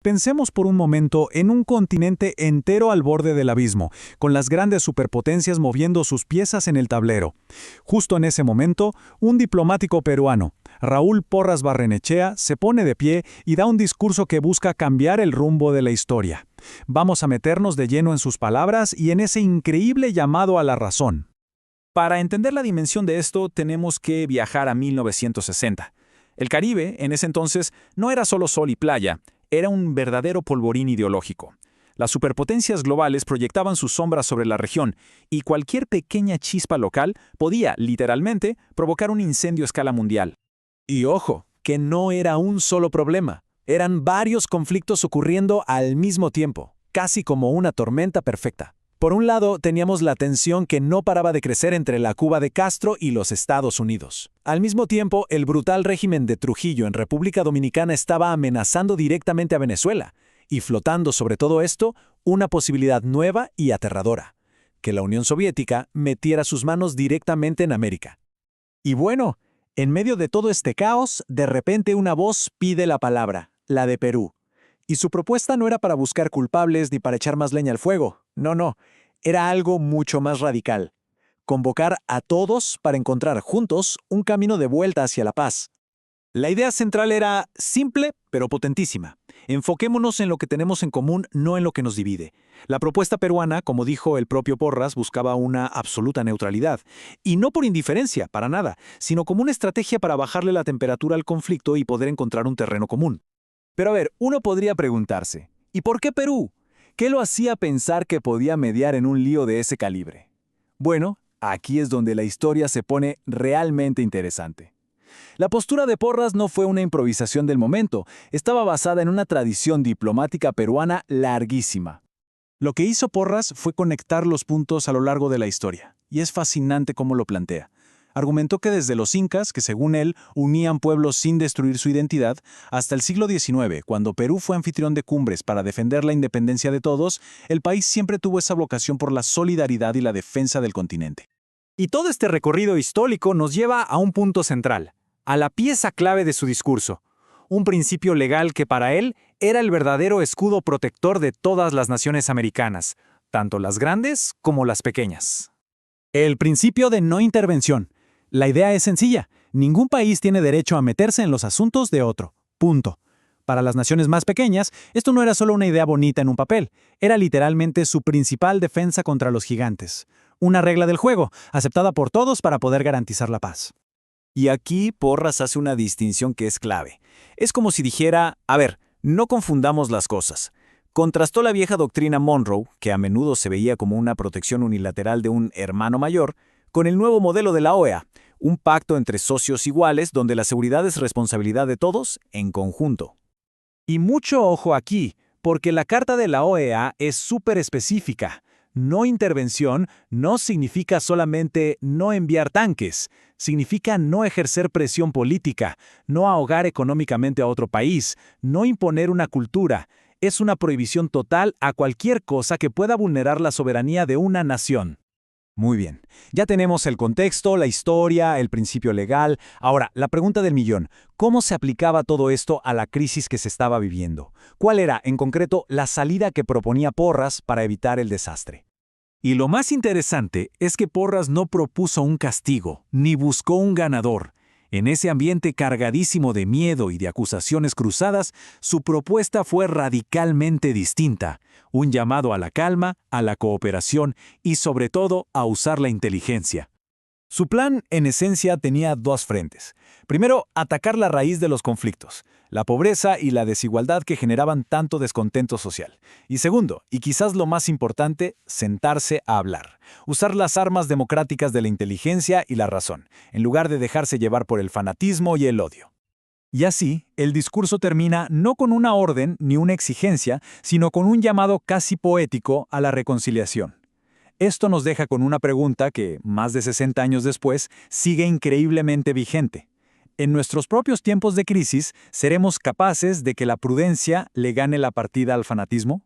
Pensemos por un momento en un continente entero al borde del abismo, con las grandes superpotencias moviendo sus piezas en el tablero. Justo en ese momento, un diplomático peruano, Raúl Porras Barrenechea, se pone de pie y da un discurso que busca cambiar el rumbo de la historia. Vamos a meternos de lleno en sus palabras y en ese increíble llamado a la razón. Para entender la dimensión de esto, tenemos que viajar a 1960. El Caribe, en ese entonces, no era solo sol y playa, era un verdadero polvorín ideológico. Las superpotencias globales proyectaban sus sombras sobre la región, y cualquier pequeña chispa local podía, literalmente, provocar un incendio a escala mundial. Y ojo, que no era un solo problema. Eran varios conflictos ocurriendo al mismo tiempo, casi como una tormenta perfecta. Por un lado, teníamos la tensión que no paraba de crecer entre la Cuba de Castro y los Estados Unidos. Al mismo tiempo, el brutal régimen de Trujillo en República Dominicana estaba amenazando directamente a Venezuela, y flotando sobre todo esto, una posibilidad nueva y aterradora: que la Unión Soviética metiera sus manos directamente en América. Y bueno, en medio de todo este caos, de repente una voz pide la palabra, la de Perú. Y su propuesta no era para buscar culpables ni para echar más leña al fuego. No. Era algo mucho más radical: convocar a todos para encontrar juntos un camino de vuelta hacia la paz. La idea central era simple, pero potentísima. Enfoquémonos en lo que tenemos en común, no en lo que nos divide. La propuesta peruana, como dijo el propio Porras, buscaba una absoluta neutralidad. Y no por indiferencia, para nada, sino como una estrategia para bajarle la temperatura al conflicto y poder encontrar un terreno común. Pero a ver, uno podría preguntarse, ¿y por qué Perú? ¿Qué lo hacía pensar que podía mediar en un lío de ese calibre? Bueno, aquí es donde la historia se pone realmente interesante. La postura de Porras no fue una improvisación del momento, estaba basada en una tradición diplomática peruana larguísima. Lo que hizo Porras fue conectar los puntos a lo largo de la historia, y es fascinante cómo lo plantea. Argumentó que desde los incas, que según él unían pueblos sin destruir su identidad, hasta el siglo XIX, cuando Perú fue anfitrión de cumbres para defender la independencia de todos, el país siempre tuvo esa vocación por la solidaridad y la defensa del continente. Y todo este recorrido histórico nos lleva a un punto central, a la pieza clave de su discurso, un principio legal que para él era el verdadero escudo protector de todas las naciones americanas, tanto las grandes como las pequeñas. El principio de no intervención. La idea es sencilla: ningún país tiene derecho a meterse en los asuntos de otro. Punto. Para las naciones más pequeñas, esto no era solo una idea bonita en un papel, era literalmente su principal defensa contra los gigantes. Una regla del juego, aceptada por todos para poder garantizar la paz. Y aquí Porras hace una distinción que es clave. Es como si dijera, a ver, no confundamos las cosas. Contrastó la vieja doctrina Monroe, que a menudo se veía como una protección unilateral de un hermano mayor, con el nuevo modelo de la OEA, un pacto entre socios iguales donde la seguridad es responsabilidad de todos en conjunto. Y mucho ojo aquí, porque la carta de la OEA es súper específica. No intervención no significa solamente no enviar tanques, significa no ejercer presión política, no ahogar económicamente a otro país, no imponer una cultura. Es una prohibición total a cualquier cosa que pueda vulnerar la soberanía de una nación. Muy bien, ya tenemos el contexto, la historia, el principio legal. Ahora, la pregunta del millón: ¿cómo se aplicaba todo esto a la crisis que se estaba viviendo? ¿Cuál era, en concreto, la salida que proponía Porras para evitar el desastre? Y lo más interesante es que Porras no propuso un castigo, ni buscó un ganador. En ese ambiente cargadísimo de miedo y de acusaciones cruzadas, su propuesta fue radicalmente distinta: un llamado a la calma, a la cooperación y, sobre todo, a usar la inteligencia. Su plan, en esencia, tenía dos frentes. Primero, atacar la raíz de los conflictos, la pobreza y la desigualdad que generaban tanto descontento social. Y segundo, y quizás lo más importante, sentarse a hablar. Usar las armas democráticas de la inteligencia y la razón, en lugar de dejarse llevar por el fanatismo y el odio. Y así, el discurso termina no con una orden ni una exigencia, sino con un llamado casi poético a la reconciliación. Esto nos deja con una pregunta que, más de 60 años después, sigue increíblemente vigente. En nuestros propios tiempos de crisis, ¿seremos capaces de que la prudencia le gane la partida al fanatismo?